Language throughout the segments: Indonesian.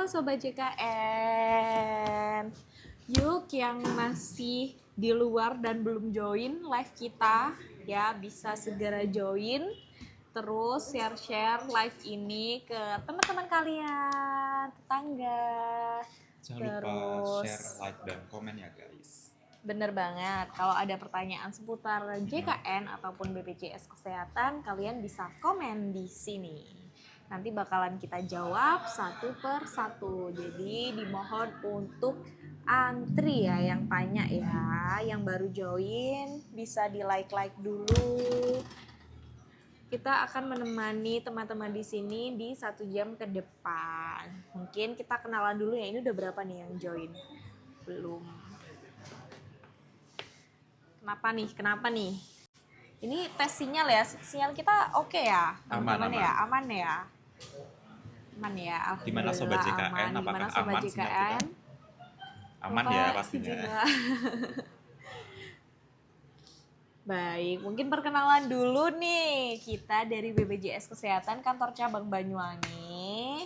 Sobat JKN. Yuk yang masih di luar dan belum join live kita ya bisa segera join. Terus share-share live ini ke teman-teman kalian, tetangga. Jangan lupa share, like, dan komen ya guys. Bener banget, kalau ada pertanyaan seputar JKN ataupun BPJS Kesehatan, kalian bisa komen di sini. Nanti bakalan kita jawab satu per satu. Jadi dimohon untuk antri ya yang tanya ya. Yang baru join bisa di like dulu. Kita akan menemani teman-teman di sini di 1 jam ke depan. Mungkin kita kenalan dulu ya. Ini udah berapa nih yang join? Belum. Kenapa nih? Ini tes sinyal ya. Sinyal kita oke ya? Aman. Aman ya. Gimana Sobat JKN? Apakah aman sinyal kita? Aman ya pastinya. Baik, mungkin perkenalan dulu nih. Kita dari BPJS Kesehatan Kantor Cabang Banyuwangi.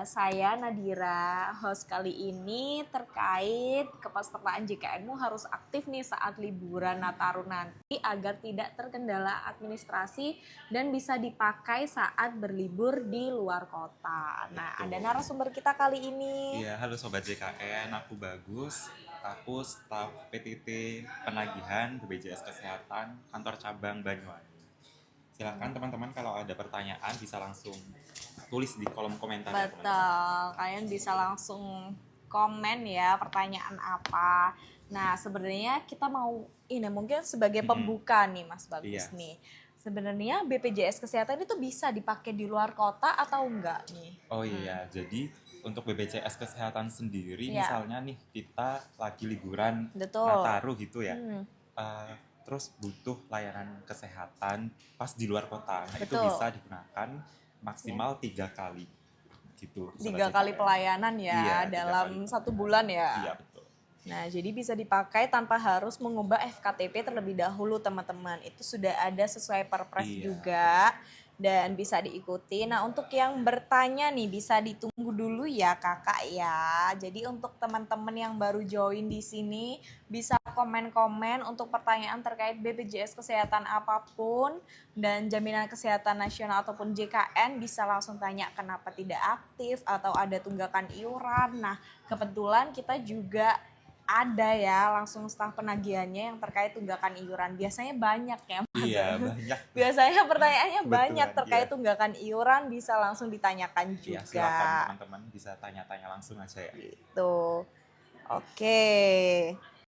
Saya Nadira, host kali ini terkait kepesertaan JKN-mu harus aktif nih saat liburan Nataru nanti agar tidak terkendala administrasi dan bisa dipakai saat berlibur di luar kota. Nah, ada narasumber kita kali ini. Iya, halo Sobat JKN, aku Bagus. Aku staf PTT Penagihan BPJS Kesehatan Kantor Cabang Banyuwangi. Silakan teman-teman kalau ada pertanyaan bisa langsung tulis di kolom komentar. Betul, ya, kalian bisa langsung komen ya pertanyaan apa. Nah sebenarnya kita mau ini mungkin sebagai pembuka nih Mas Bagus nih. Sebenarnya BPJS Kesehatan itu bisa dipakai di luar kota atau enggak nih? Oh iya, jadi untuk BPJS Kesehatan sendiri misalnya nih kita lagi liburan Nataru gitu ya. Terus butuh layanan kesehatan pas di luar kota. Nah, itu bisa digunakan maksimal 3 kali gitu. 3 kali pelayanan ya dalam 1 bulan ya. Iya betul. Nah jadi bisa dipakai tanpa harus mengubah FKTP terlebih dahulu teman-teman. Itu sudah ada sesuai Perpres juga dan bisa diikuti. Nah untuk yang bertanya nih bisa ditunggu dulu ya kakak ya. Jadi untuk teman-teman yang baru join di sini bisa komen-komen untuk pertanyaan terkait BPJS Kesehatan apapun dan Jaminan Kesehatan Nasional ataupun JKN bisa langsung tanya kenapa tidak aktif atau ada tunggakan iuran. Nah kebetulan kita juga ada ya langsung staf penagihannya yang terkait tunggakan iuran. Biasanya banyak ya Mas. Iya banyak. Biasanya pertanyaannya banyak terkait tunggakan iuran bisa langsung ditanyakan juga. Silakan teman-teman bisa tanya-tanya langsung aja ya. Gitu. Oke.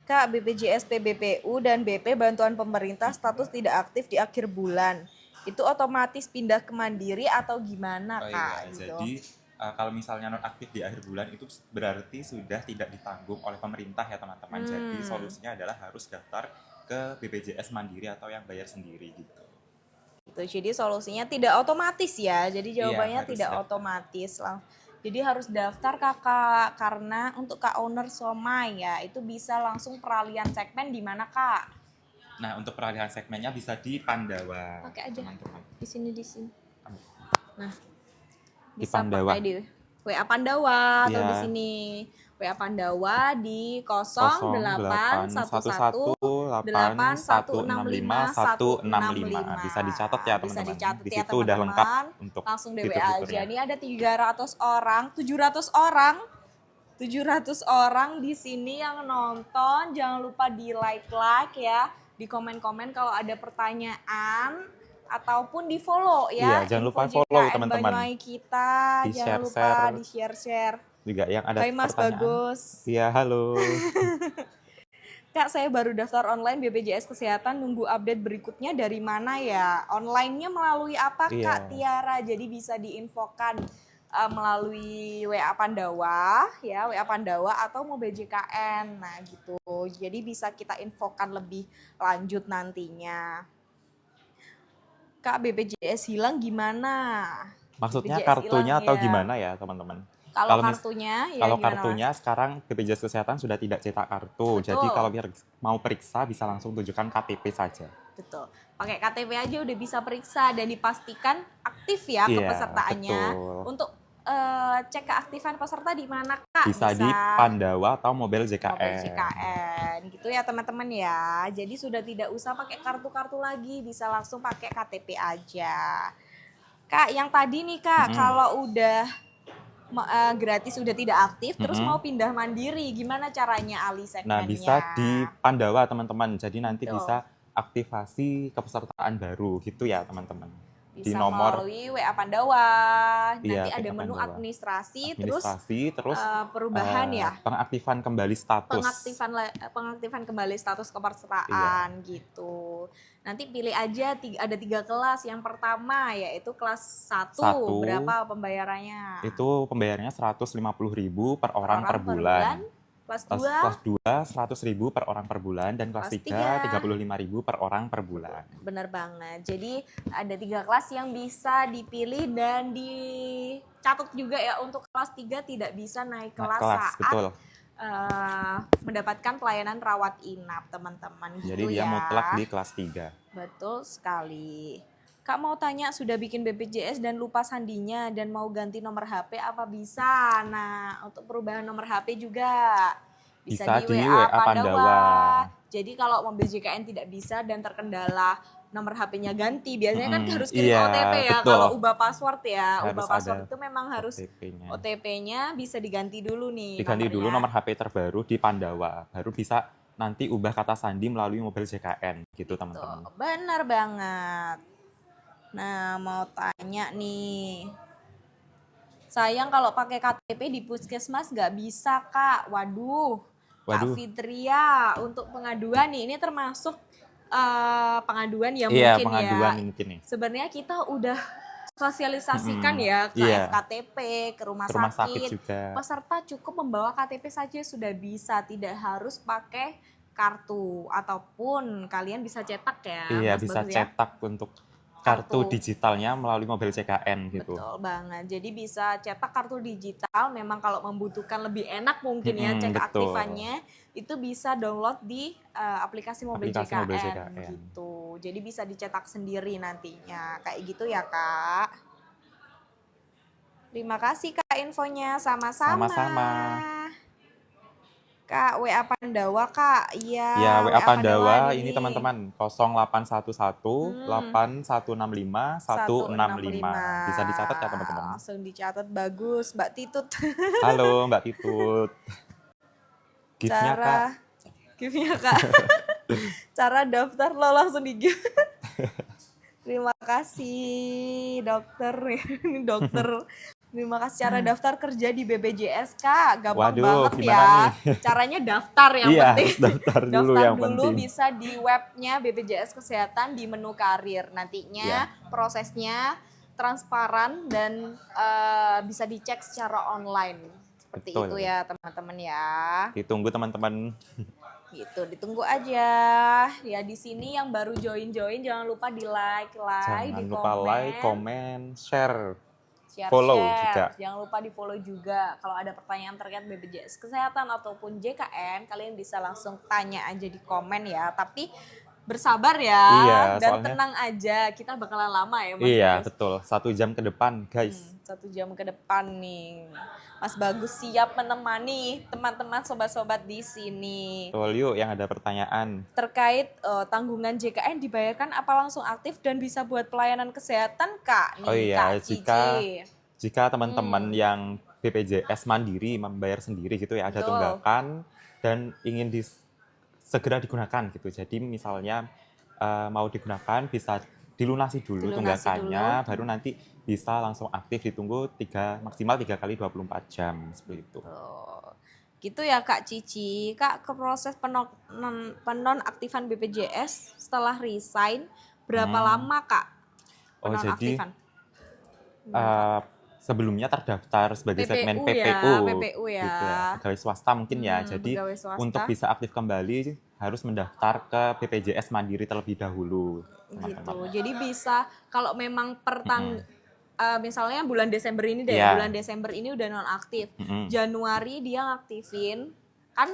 Kak, BPJS PBPU dan BP bantuan pemerintah status tidak aktif di akhir bulan. Itu otomatis pindah ke Mandiri atau gimana Kak? Iya, gitu. Jadi kalau misalnya nonaktif di akhir bulan itu berarti sudah tidak ditanggung oleh pemerintah ya teman-teman. Jadi solusinya adalah harus daftar ke BPJS Mandiri atau yang bayar sendiri gitu. Jadi solusinya tidak otomatis ya. Jadi jawabannya tidak otomatis lah. Jadi harus daftar kakak karena untuk Kak Owner Somai ya itu bisa langsung peralihan segmen di mana Kak? Nah untuk peralihan segmennya bisa di Pandawa. Pakai aja teman-teman. Di sini. Nah. Di Bisa Pandawa. pakai di WA Pandawa atau di sini WA Pandawa di 08118165165. Bisa dicatat ya teman-teman. Bisa dicatat di ya situ udah lengkap untuk langsung DWA aja. Ini ada 700 orang di sini yang nonton. Jangan lupa di like ya, di komen-komen kalau ada pertanyaan. Ataupun di follow ya. Iya, jangan lupa follow teman-teman. Banyuwangi kita, jangan lupa di share. Juga yang ada Hai Mas Bagus. Iya, halo. Kak, saya baru daftar online BPJS Kesehatan, nunggu update berikutnya dari mana ya? Online-nya melalui apa Kak Tiara? Jadi bisa diinfokan melalui WA Pandawa ya, WA Pandawa atau Mobil JKN. Nah gitu. Jadi bisa kita infokan lebih lanjut nantinya. Kak, BPJS hilang gimana? Maksudnya BPJS kartunya atau gimana ya teman-teman? Kalau kartunya ya kalau kartunya sekarang BPJS Kesehatan sudah tidak cetak kartu. Betul. Jadi kalau mau periksa bisa langsung tunjukkan KTP saja. Betul. Pakai KTP aja udah bisa periksa dan dipastikan aktif ya kepesertaannya. Betul. Untuk cek keaktifan peserta di mana Kak? Bisa di Pandawa atau Mobile JKN. Mobile JKN gitu ya teman-teman ya. Jadi sudah tidak usah pakai kartu-kartu lagi, bisa langsung pakai KTP aja. Kak, yang tadi nih Kak, kalau udah gratis udah tidak aktif, terus mau pindah mandiri, gimana caranya Ali segmennya? Nah, bisa di Pandawa teman-teman. Jadi nanti bisa aktivasi kepesertaan baru gitu ya teman-teman. Bisa di nomor melalui WA Pandawa. Nanti ada menu Pandawa. administrasi terus perubahan ya. Pengaktifan kembali status. Pengaktifan kembali status kepesertaan gitu. Nanti pilih aja ada 3 kelas. Yang pertama yaitu kelas 1. Berapa pembayarannya? Itu pembayarannya 150.000 per orang per bulan. Kelas 2 100.000 per orang per bulan, dan kelas 3 35.000 per orang per bulan. Bener banget. Jadi ada 3 kelas yang bisa dipilih dan dicatat juga ya, untuk kelas 3 tidak bisa naik kelas saat betul. Mendapatkan pelayanan rawat inap teman-teman gitu. Jadi dia mutlak di kelas 3. Betul sekali. Kak mau tanya, sudah bikin BPJS dan lupa sandinya dan mau ganti nomor HP apa bisa? Nah, untuk perubahan nomor HP juga bisa di WA Pandawa. Jadi kalau mobil JKN tidak bisa dan terkendala nomor HP-nya ganti, biasanya kan harus kirim OTP ya. Betul. Kalau ubah password ya, ubah password itu memang harus OTP-nya bisa diganti dulu nih. Diganti dulu nomor HP terbaru di Pandawa, baru bisa nanti ubah kata sandi melalui mobil JKN gitu teman-teman. Benar banget. Nah, mau tanya nih. Sayang kalau pakai KTP di puskesmas nggak bisa, Kak. Waduh. Kak Fitria, untuk pengaduan nih, ini termasuk pengaduan yang mungkin ya. Sebenarnya kita udah sosialisasikan ya ke FKTP, ke rumah sakit juga. Peserta cukup membawa KTP saja sudah bisa, tidak harus pakai kartu ataupun kalian bisa cetak ya. Iya, bisa cetak untuk kartu digitalnya melalui mobil JKN gitu. Betul banget. Jadi bisa cetak kartu digital. Memang kalau membutuhkan lebih enak mungkin ya cek aktifannya, itu bisa download di aplikasi mobil JKN gitu. Jadi bisa dicetak sendiri nantinya. Kayak gitu ya, Kak. Terima kasih Kak infonya. Sama-sama. Kak, WA Pandawa Kak. Iya, ya, WA Pandawa ini teman-teman 0811 8165 165. Bisa dicatat ya teman-teman. Langsung dicatat, bagus Mbak Titut. Halo Mbak Titut. Gift-nya Kak. Gift-nya Kak. Cara daftar lo langsung di-give. Terima kasih dokter. Ini dokter. Terima kasih. Cara daftar kerja di BPJS Kak, gampang banget ya. Caranya daftar yang penting. Daftar dulu bisa di webnya BPJS Kesehatan di menu karir. Nantinya prosesnya transparan dan bisa dicek secara online. Seperti itu ya teman-teman ya. Ditunggu teman-teman. Gitu, ditunggu aja. Ya di sini yang baru join jangan lupa di like, jangan lupa like, komen, share. Follow juga. Jangan lupa di follow juga. Kalau ada pertanyaan terkait BPJS Kesehatan ataupun JKN, kalian bisa langsung tanya aja di komen ya. Tapi bersabar ya, dan tenang aja. Kita bakalan lama ya Mas. Iya, betul. 1 jam ke depan guys. 1 jam ke depan nih. Mas Bagus siap menemani teman-teman sobat-sobat di sini. Betul, yuk yang ada pertanyaan. Terkait tanggungan JKN dibayarkan apa langsung aktif dan bisa buat pelayanan kesehatan Kak? Nih, Kak jika teman-teman yang BPJS mandiri membayar sendiri gitu ya, ada tunggakan dan ingin segera digunakan gitu. Jadi misalnya mau digunakan bisa dilunasi dulu tunggakannya, baru nanti bisa langsung aktif, ditunggu maksimal 3 kali 24 jam seperti itu. Gitu ya Kak Cici. Kak, ke proses penonaktifan BPJS setelah resign berapa lama Kak? Jadi sebelumnya terdaftar sebagai segmen PPU ya. Gitu ya, pegawai swasta mungkin ya. Jadi untuk bisa aktif kembali harus mendaftar ke BPJS Mandiri terlebih dahulu. Gitu. Jadi bisa kalau memang misalnya bulan Desember ini bulan Desember ini udah nonaktif. Januari dia ngaktifin, kan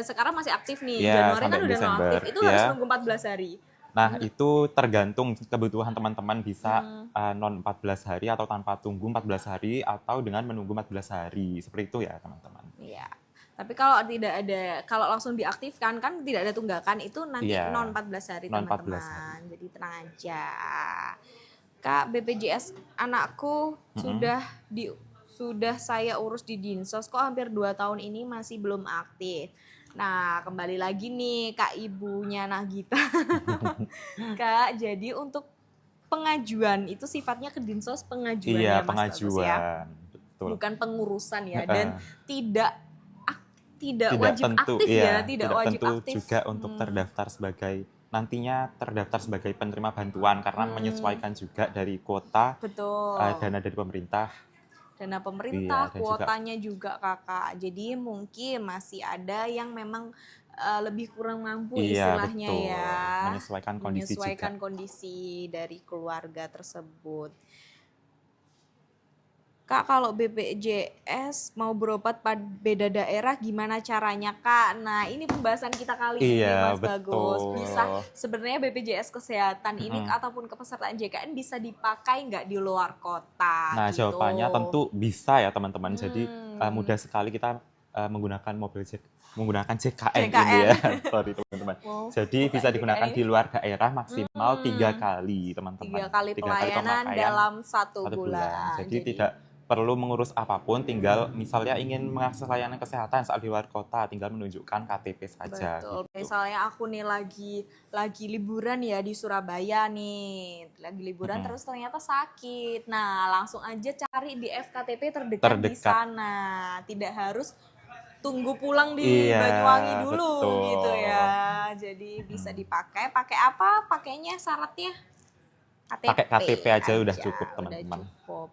sekarang masih aktif nih. Januari kan udah nonaktif. Itu harus nunggu 14 hari. Nah, itu tergantung kebutuhan teman-teman bisa non 14 hari atau tanpa tunggu 14 hari atau dengan menunggu 14 hari. Seperti itu ya, teman-teman. Iya. Tapi kalau tidak ada, kalau langsung diaktifkan kan tidak ada tunggakan, itu nanti non 14 hari teman-teman. Jadi tenang aja. Kak, BPJS anakku sudah saya urus di Dinsos, kok hampir 2 tahun ini masih belum aktif. Nah, kembali lagi nih Kak ibunya Nagita. Kak, jadi untuk pengajuan itu sifatnya ke Dinsos pengajuan ya Mas pengajuan. Ya. Betul. Bukan pengurusan ya, dan tidak wajib tentu, aktif ya, tidak wajib tentu aktif juga untuk terdaftar sebagai nantinya terdaftar sebagai penerima bantuan karena menyesuaikan juga dari kuota. Betul. Dana dari pemerintah. Dana pemerintah, kuotanya juga Kakak. Jadi mungkin masih ada yang memang lebih kurang mampu istilahnya betul. Ya. Menyesuaikan kondisi dari keluarga tersebut. Kak, kalau BPJS mau berobat pada beda daerah gimana caranya Kak? Nah, ini pembahasan kita kali ini Mas Bagus. Bisa sebenarnya BPJS kesehatan ini ataupun kepesertaan JKN bisa dipakai nggak di luar kota? Nah, gitu. Jawabannya tentu bisa ya teman-teman. Jadi mudah sekali kita menggunakan JKN ini ya. Sorry teman-teman. Jadi bisa digunakan di luar daerah maksimal 3 kali teman-teman. 3 kali pelayanan dalam 1 bulan. Jadi tidak perlu mengurus apapun, tinggal misalnya ingin mengakses layanan kesehatan saat di luar kota, tinggal menunjukkan KTP saja. Betul. Gitu. Misalnya aku nih lagi liburan ya di Surabaya nih, lagi liburan terus ternyata sakit. Nah, langsung aja cari di FKTP terdekat di sana, tidak harus tunggu pulang di Banyuwangi dulu gitu ya. Jadi bisa dipakai. Pakai apa? Pakainya syaratnya pakai KTP aja udah cukup teman-teman.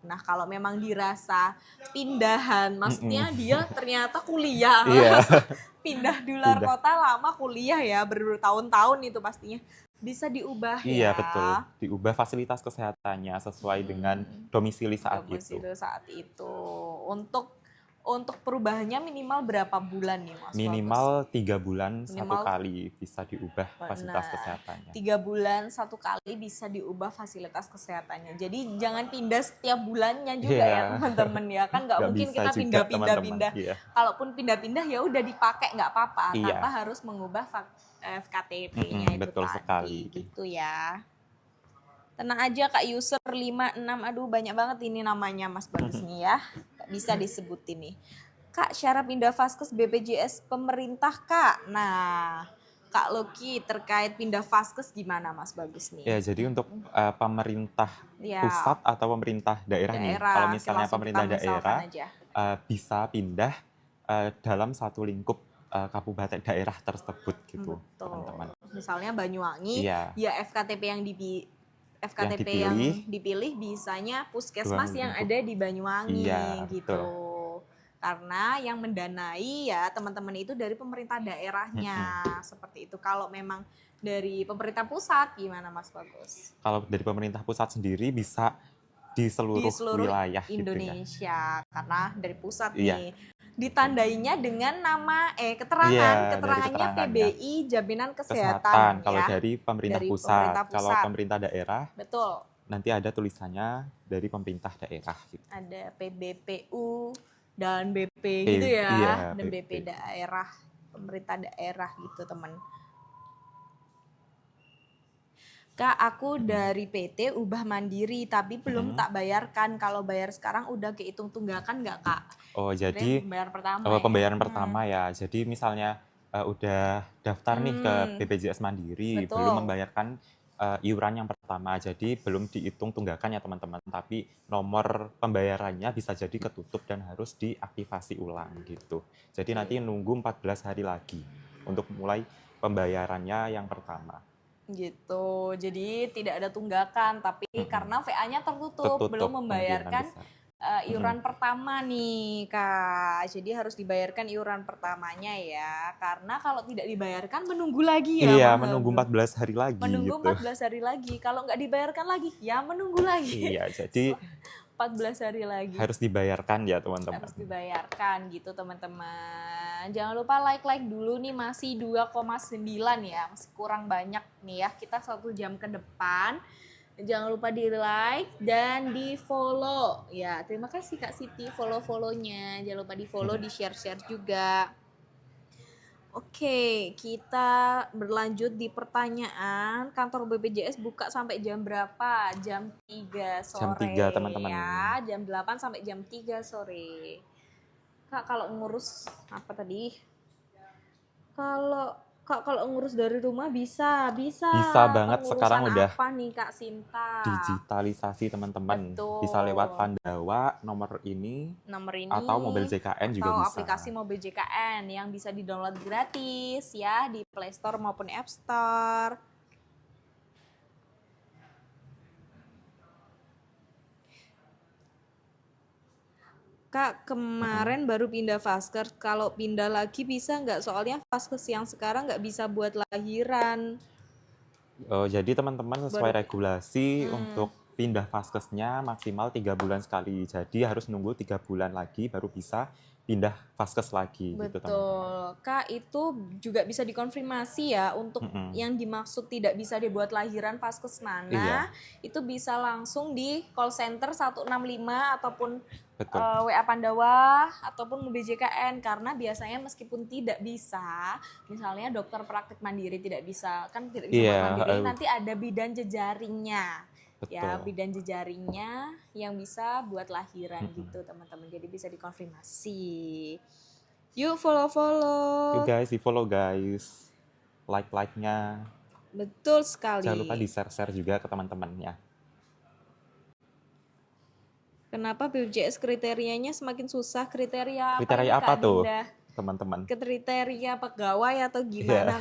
Nah, kalau memang dirasa pindahan, maksudnya dia ternyata kuliah, pindah di luar kota lama kuliah ya, bertahun-tahun itu pastinya bisa diubah ya. Iya betul, diubah fasilitas kesehatannya sesuai dengan domisili saat itu. Untuk perubahannya minimal berapa bulan nih Mas? Minimal 3 bulan 1 kali bisa diubah fasilitas kesehatannya. 3 bulan 1 kali bisa diubah fasilitas kesehatannya. Jadi jangan pindah setiap bulannya juga ya teman-teman ya. Kan nggak mungkin kita pindah-pindah. Kalaupun pindah-pindah ya udah dipakai nggak apa-apa. Tanpa harus mengubah FKTP-nya itu betul tadi. Sekali. Gitu ya. Tenang aja Kak user 56, aduh banyak banget ini namanya Mas Bagus nih ya. Bisa disebutin nih. Kak, syarat pindah vaskes BPJS pemerintah Kak. Nah, Kak Loki terkait pindah vaskes gimana Mas Bagus nih? Ya, jadi untuk pemerintah pusat atau pemerintah daerah nih. Kalau misalnya pemerintah daerah bisa pindah dalam satu lingkup kabupaten daerah tersebut gitu, teman-teman. Misalnya Banyuwangi, ya FKTP yang dipilih bisanya puskesmas yang ada di Banyuwangi gitu. Betul. Karena yang mendanai ya teman-teman itu dari pemerintah daerahnya. Seperti itu. Kalau memang dari pemerintah pusat gimana Mas Bagus? Kalau dari pemerintah pusat sendiri bisa di seluruh wilayah Indonesia gitu ya. Karena dari pusat nih. Ditandainya dengan nama keterangannya PBI Jaminan Kesehatan kalau ya. Dari pemerintah pusat. Kalau pemerintah daerah nanti ada tulisannya dari pemerintah daerah gitu. Ada PBPU dan BP gitu ya, dan BP daerah, pemerintah daerah gitu teman. Kak, aku dari PT ubah mandiri tapi belum tak bayarkan. Kalau bayar sekarang udah kehitung tunggakan nggak Kak? Oh, jadi pembayaran pertama ya. Jadi misalnya udah daftar nih ke BPJS Mandiri, belum membayarkan iuran yang pertama. Jadi belum dihitung tunggakan ya teman-teman. Tapi nomor pembayarannya bisa jadi ketutup dan harus diaktifasi ulang gitu. Jadi nanti nunggu 14 hari lagi untuk mulai pembayarannya yang pertama. Gitu, jadi tidak ada tunggakan, tapi karena VA-nya tertutup, belum membayarkan iuran pertama nih Kak. Jadi harus dibayarkan iuran pertamanya ya, karena kalau tidak dibayarkan menunggu lagi ya. Iya, menunggu 14 hari lagi. Menunggu gitu. 14 hari lagi, kalau nggak dibayarkan lagi ya menunggu lagi. Iya, jadi 14 hari lagi. Harus dibayarkan ya teman-teman. Harus dibayarkan gitu teman-teman. Jangan lupa like dulu nih, masih 2,9 ya. Masih kurang banyak nih ya. Kita 1 jam ke depan. Jangan lupa di like dan di follow. Ya, terima kasih Kak Siti follow-follownya. Jangan lupa di follow, di share-share juga. Oke, kita berlanjut di pertanyaan. Kantor BPJS buka sampai jam berapa? Jam 3 sore. Jam 3 teman-teman. Ya, jam 8 sampai jam 3 sore. Kak, kalau ngurus apa tadi? Kalau ngurus dari rumah bisa banget. Sekarang udah apa nih Kak Sinta? Digitalisasi teman-teman. Bisa lewat Pandawa nomor ini atau mobil JKN juga bisa. Atau aplikasi mobil JKN yang bisa di-download gratis ya di Play Store maupun App Store. Kak, kemarin baru pindah Vaskes. Kalau pindah lagi bisa nggak? Soalnya Vaskes yang sekarang nggak bisa buat lahiran. Jadi teman-teman sesuai regulasi untuk pindah Vaskesnya maksimal 3 bulan sekali. Jadi harus nunggu 3 bulan lagi baru bisa pindah Vaskes lagi. Betul. Gitu, teman-teman. Kak, itu juga bisa dikonfirmasi ya untuk yang dimaksud tidak bisa dibuat lahiran Vaskes mana. Iya. Itu bisa langsung di call center 165 ataupun WA Pandawa ataupun BJKN, karena biasanya meskipun tidak bisa, misalnya dokter praktik mandiri tidak bisa, kan tidak bisa mandiri, nanti ada bidan jejaringnya. Betul. Ya, bidan jejaringnya yang bisa buat lahiran gitu teman-teman. Jadi bisa dikonfirmasi. Yuk follow. Yuk guys, di follow guys. Like-nya. Betul sekali. Jangan lupa di share juga ke teman-temannya. Kenapa BPJS kriterianya semakin susah? Kriteria apa tuh teman-teman? Kriteria pegawai atau gimana?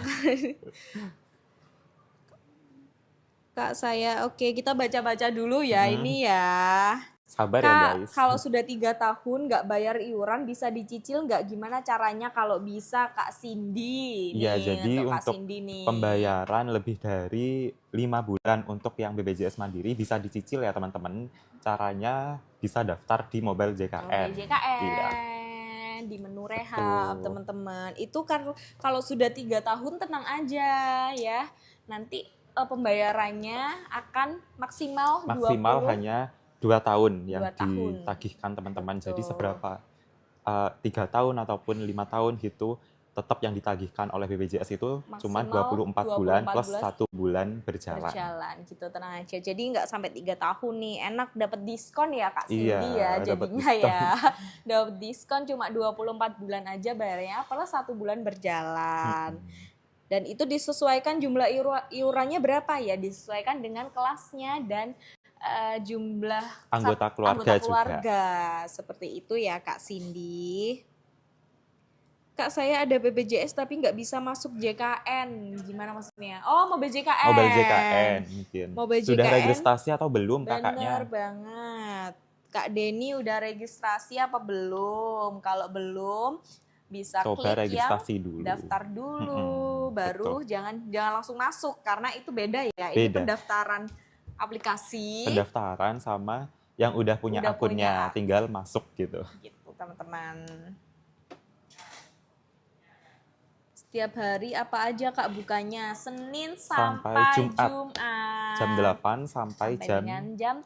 Kak saya, oke, kita baca-baca dulu ya ini ya. Sabar Kak, ya guys. Kalau sudah 3 tahun nggak bayar iuran bisa dicicil nggak? Gimana caranya kalau bisa Kak Cindy? Iya, jadi untuk Cindy pembayaran lebih dari 5 bulan untuk yang BPJS Mandiri bisa dicicil ya teman-teman. Caranya bisa daftar di Mobile JKN. Iya. Di menu rehab teman-teman. Itu kan kalau sudah 3 tahun tenang aja ya. Nanti pembayarannya akan maksimal hanya 2 tahun yang ditagihkan teman-teman. Jadi seberapa 3 tahun ataupun 5 tahun gitu, tetap yang ditagihkan oleh BPJS itu cuma 24 bulan plus 1 bulan berjalan gitu, tenang aja. Jadi nggak sampai 3 tahun nih, enak dapat diskon ya Kak Cindy ya jadinya ya. Dapat diskon cuma 24 bulan aja bayarnya plus 1 bulan berjalan. Dan itu disesuaikan jumlah iurannya berapa ya, disesuaikan dengan kelasnya dan jumlah anggota keluarga juga. Seperti itu ya Kak Cindy. Kak, saya ada BPJS tapi nggak bisa masuk JKN. Gimana maksudnya? Oh, mau BJKN. Mobile JKN mungkin. Sudah registrasi atau belum kakaknya? Bener banget. Kak Denny udah registrasi apa belum? Kalau belum, bisa coba klik registrasi yang dulu. Daftar dulu, baru jangan langsung masuk karena itu beda ya. Ini pendaftaran aplikasi. Pendaftaran sama yang udah punya akunnya, tinggal masuk gitu. Gitu teman-teman. Setiap hari apa aja Kak bukanya? Senin sampai Jumat. Jam 8 sampai jam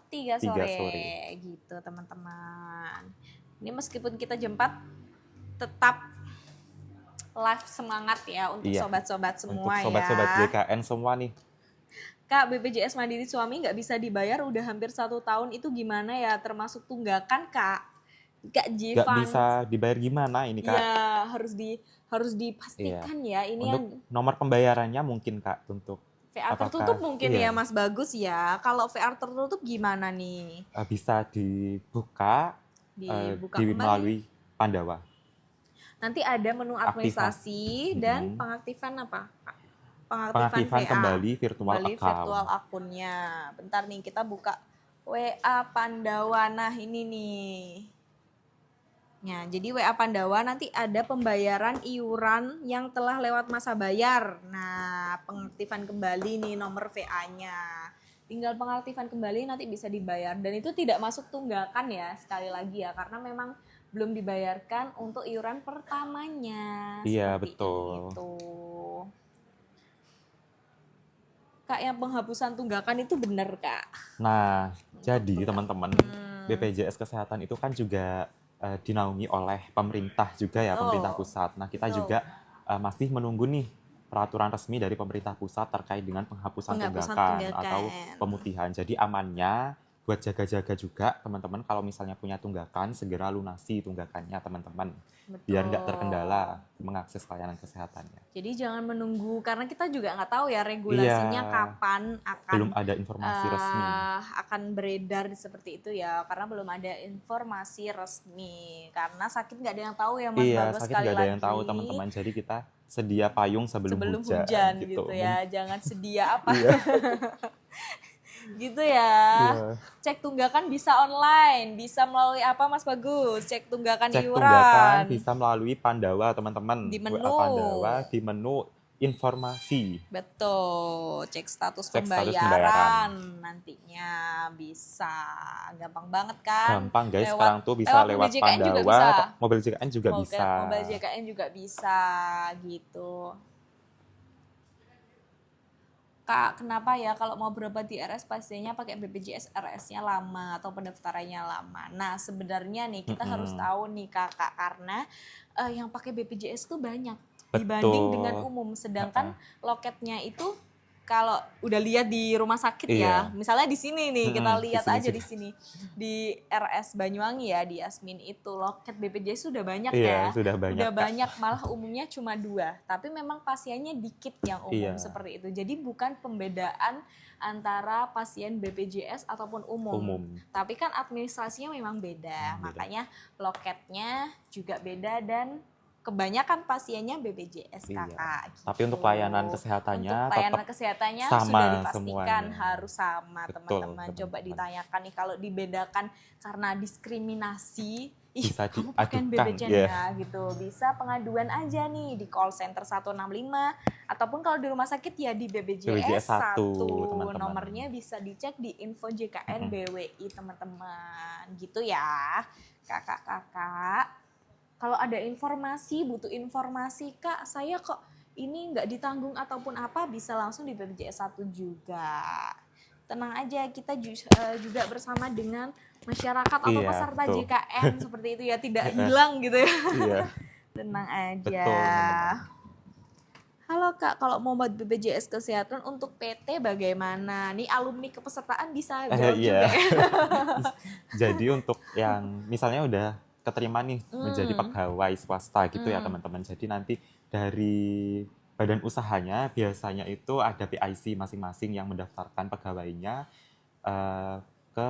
3 sore. Gitu teman-teman. Ini meskipun kita jam 4 tetap live semangat ya untuk sobat-sobat semua untuk sobat-sobat JKN semua nih. Kak, BPJS Mandiri suami nggak bisa dibayar udah hampir 1 tahun, itu gimana ya? Termasuk tunggakan Kak? Kak Jivan. Nggak bisa dibayar gimana ini Kak? Ya harus dipastikan ya. Ini untuk nomor pembayarannya mungkin Kak untuk VA tertutup mungkin ya Mas Bagus ya. Kalau VA tertutup gimana nih? Bisa dibuka melalui Pandawa. Nanti ada menu administrasi dan pengaktifan apa? Pengaktifan kembali virtual akunnya. Bentar nih kita buka WA Pandawa. Nah ini nih. Ya, jadi WA Pandawa nanti ada pembayaran iuran yang telah lewat masa bayar. Nah, pengaktifan kembali nih nomor VA-nya. tinggal pengaktifan kembali nanti bisa dibayar, dan itu tidak masuk tunggakan ya, sekali lagi ya, karena memang belum dibayarkan untuk iuran pertamanya. Iya, Seperti betul. itu. Kak, yang penghapusan tunggakan itu benar, Kak? Nah, jadi teman-teman, BPJS Kesehatan itu kan juga dinaungi oleh pemerintah juga ya, pemerintah pusat. Nah, kita juga masih menunggu nih peraturan resmi dari pemerintah pusat terkait dengan penghapusan tunggakan atau pemutihan. Jadi amannya buat jaga-jaga juga teman-teman, kalau misalnya punya tunggakan, segera lunasi tunggakannya teman-teman. Biar nggak terkendala mengakses layanan kesehatannya. Jadi jangan menunggu, karena kita juga nggak tahu ya regulasinya kapan akan, belum ada informasi resmi, akan beredar seperti itu ya, karena belum ada informasi resmi. Karena sakit nggak ada yang tahu ya, Mas Bagus, sakit sekali nggak ada lagi. yang tahu teman-teman. Jadi kita sedia payung sebelum hujan gitu ya. Jangan sedia apa? Gitu ya. Cek tunggakan bisa online, bisa melalui apa, Mas Bagus? Cek tunggakan iuran. Cek tunggakan bisa melalui Pandawa, teman-teman. Di menu Pandawa, di menu informasi. Betul, cek status pembayaran nantinya bisa. Gampang banget kan? Gampang guys, sekarang tuh bisa lewat Pandawa, mobil JKN juga bisa. Mobil JKN juga bisa gitu. Kak, kenapa ya kalau mau berobat di RS pastinya pakai BPJS RS-nya lama atau pendaftarannya lama? Nah, sebenarnya nih kita harus tahu nih Kakak, karena yang pakai BPJS tuh banyak dibanding dengan umum, sedangkan loketnya itu kalau udah lihat di rumah sakit ya, misalnya di sini nih kita lihat aja di sini di RS Banyuwangi ya, di Yasmin itu loket BPJS sudah banyak ya, sudah banyak, malah umumnya cuma 2, tapi memang pasiennya dikit yang umum seperti itu. Jadi bukan pembedaan antara pasien BPJS ataupun umum. Tapi kan administrasinya memang beda. Makanya loketnya juga beda dan kebanyakan pasiennya BPJS Kakak. Gitu. Tapi untuk layanan kesehatannya sama sudah dipastikan semuanya. Harus sama teman-teman. Coba ditanyakan nih kalau dibedakan karena diskriminasi, bisa kamu pakai BPJS ya gitu. Bisa pengaduan aja nih di call center 165 ataupun kalau di rumah sakit ya di BPJS 1. Teman-teman. Nomornya bisa dicek di info JKN BWI teman-teman. Gitu ya kakak-kakak. Kalau ada informasi, butuh informasi, Kak, saya kok ini nggak ditanggung ataupun apa, bisa langsung di BPJS 1 juga. Tenang aja, kita juga bersama dengan masyarakat atau peserta JKN seperti itu ya, tidak hilang gitu ya. Tenang aja. Halo Kak, kalau mau buat BPJS Kesehatan untuk PT bagaimana? Nih alumni kepesertaan bisa jawab juga ya. Jadi untuk yang misalnya udah keterima nih menjadi pegawai swasta gitu ya teman-teman. Jadi nanti dari badan usahanya biasanya itu ada PIC masing-masing yang mendaftarkan pegawainya ke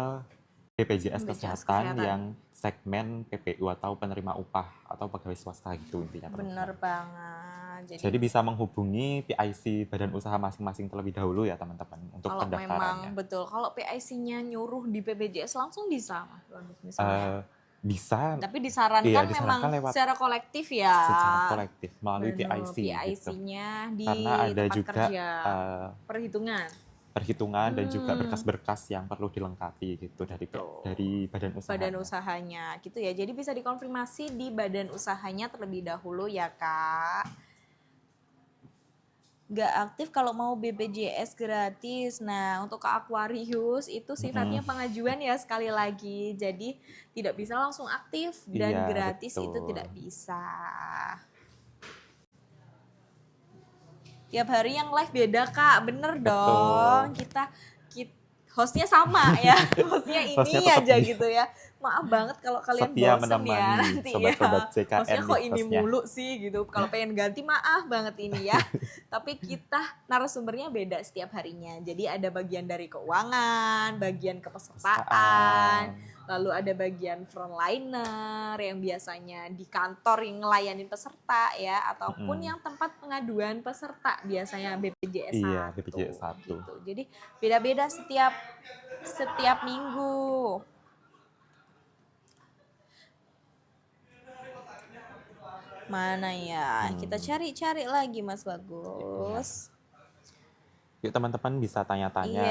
BPJS Kesehatan yang segmen PPU atau penerima upah atau pegawai swasta gitu intinya teman-teman. Bener banget. Jadi bisa menghubungi PIC badan usaha masing-masing terlebih dahulu ya teman-teman untuk pendaftarannya. Kalau memang betul, kalau PIC-nya nyuruh di BPJS langsung bisa misalnya. Bisa. Tapi disarankan memang lewat secara kolektif ya. Secara kolektif melalui PIC. PIC-nya gitu. Di karena ada tempat juga kerja. Perhitungan dan juga berkas-berkas yang perlu dilengkapi gitu dari badan usahanya. Badan usahanya gitu ya. Jadi bisa dikonfirmasi di badan usahanya terlebih dahulu ya Kak. Nggak aktif kalau mau BPJS gratis. Nah, untuk ke Aquarius itu sifatnya pengajuan ya sekali lagi. Jadi tidak bisa langsung aktif dan gratis itu tidak bisa. Tiap hari yang live beda Kak, bener dong. Kita hostnya sama ya, hostnya ini aja gitu ya. Maaf banget kalau kalian bosen ya nanti sobat-sobat JKN hostnya kok ini mulu sih gitu. Kalau pengen ganti maaf banget ini ya. Tapi kita narasumbernya beda setiap harinya. Jadi ada bagian dari keuangan, bagian kepesertaan, lalu ada bagian frontliner yang biasanya di kantor yang ngelayanin peserta ya, ataupun yang tempat pengaduan peserta biasanya BPJS 1. Iya, BPJS 1. Gitu. Jadi beda-beda setiap minggu. Mana ya? Kita cari-cari lagi Mas Bagus. Yuk teman-teman bisa tanya-tanya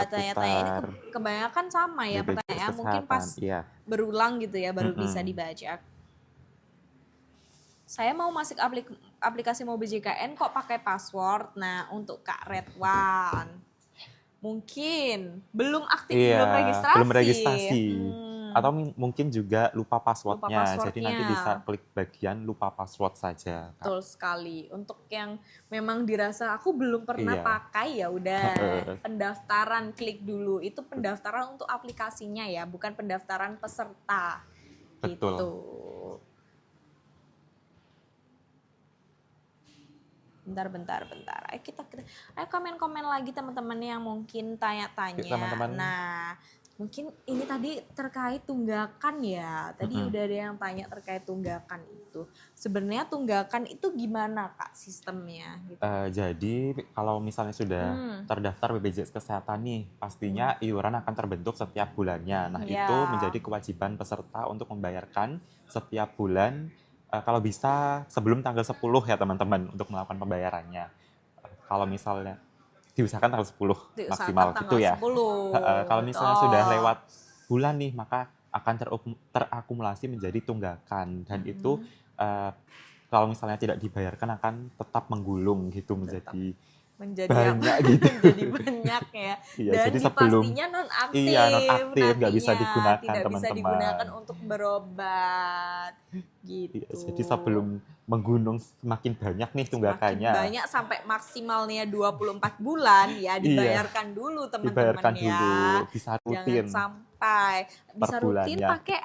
tanya-tanya ini seputar kebanyakan sama ya BPJS pertanyaan, mungkin Kesehatan. pas Iya. berulang gitu ya baru bisa dibaca. Saya mau masuk aplikasi MobiJKN kok pakai password. Nah, untuk Kak Redwan mungkin belum aktif, belum registrasi. Atau mungkin juga lupa passwordnya. Jadi nanti bisa klik bagian lupa password saja, Kak. Betul sekali. Untuk yang memang dirasa aku belum pernah pakai, ya udah pendaftaran, klik dulu. Itu pendaftaran untuk aplikasinya ya, bukan pendaftaran peserta. Betul. Gitu. Bentar. Ayo komen-komen lagi teman-teman yang mungkin tanya-tanya. Nah, mungkin ini tadi terkait tunggakan ya. Tadi udah ada yang tanya terkait tunggakan itu. Sebenarnya tunggakan itu gimana Kak sistemnya? Gitu. Jadi kalau misalnya sudah terdaftar BPJS Kesehatan nih, pastinya iuran akan terbentuk setiap bulannya. Nah itu menjadi kewajiban peserta untuk membayarkan setiap bulan. Kalau bisa sebelum tanggal 10 ya teman-teman untuk melakukan pembayarannya. Kalau misalnya diusahakan tanggal 10 maksimal gitu ya. Kalau misalnya sudah lewat bulan nih, maka akan terakumulasi menjadi tunggakan. Dan itu kalau misalnya tidak dibayarkan akan tetap menggulung gitu menjadi banyak gitu. Menjadi banyak ya. Iya, dan jadi pastinya nonaktif. Iya, nonaktif, nggak bisa digunakan tidak teman-teman. Bisa digunakan untuk berobat gitu. Iya, jadi sebelum menggunung semakin banyak nih tunggakannya. Semakin banyak sampai maksimalnya 24 bulan ya dibayarkan dulu teman-teman ya. Dibayarkan dulu, bisa rutin. Jangan sampai bisa rutin pakai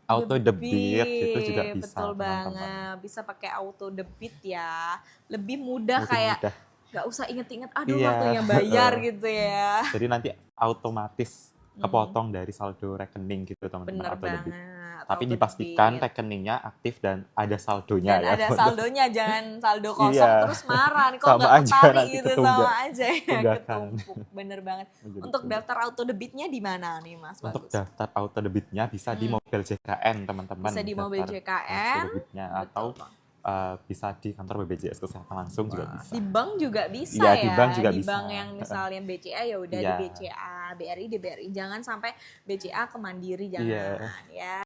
auto debit itu juga bisa. Betul banget, bisa pakai auto debit ya. Lebih mudah kayak nggak usah inget-inget waktunya bayar gitu ya. Jadi nanti otomatis kepotong dari saldo rekening gitu teman-teman. Bener banget. Tapi dipastikan rekeningnya aktif dan ada saldonya. Dan ada saldonya, jangan saldo kosong terus marah. Kok nggak ketarik gitu, sama aja ya ketumpuk. Bener banget. Untuk daftar auto debitnya di mana nih Mas? Untuk daftar auto debitnya bisa di MobiJKN teman-teman. Bisa di MobiJKN. Atau bisa di kantor BPJS Kesehatan langsung juga bisa. Di bank juga bisa ya. Di bank juga bisa. Di bank yang misalnya BCA ya udah di BCA, BRI di BRI. Jangan sampai BCA ke Mandiri, jangan ya.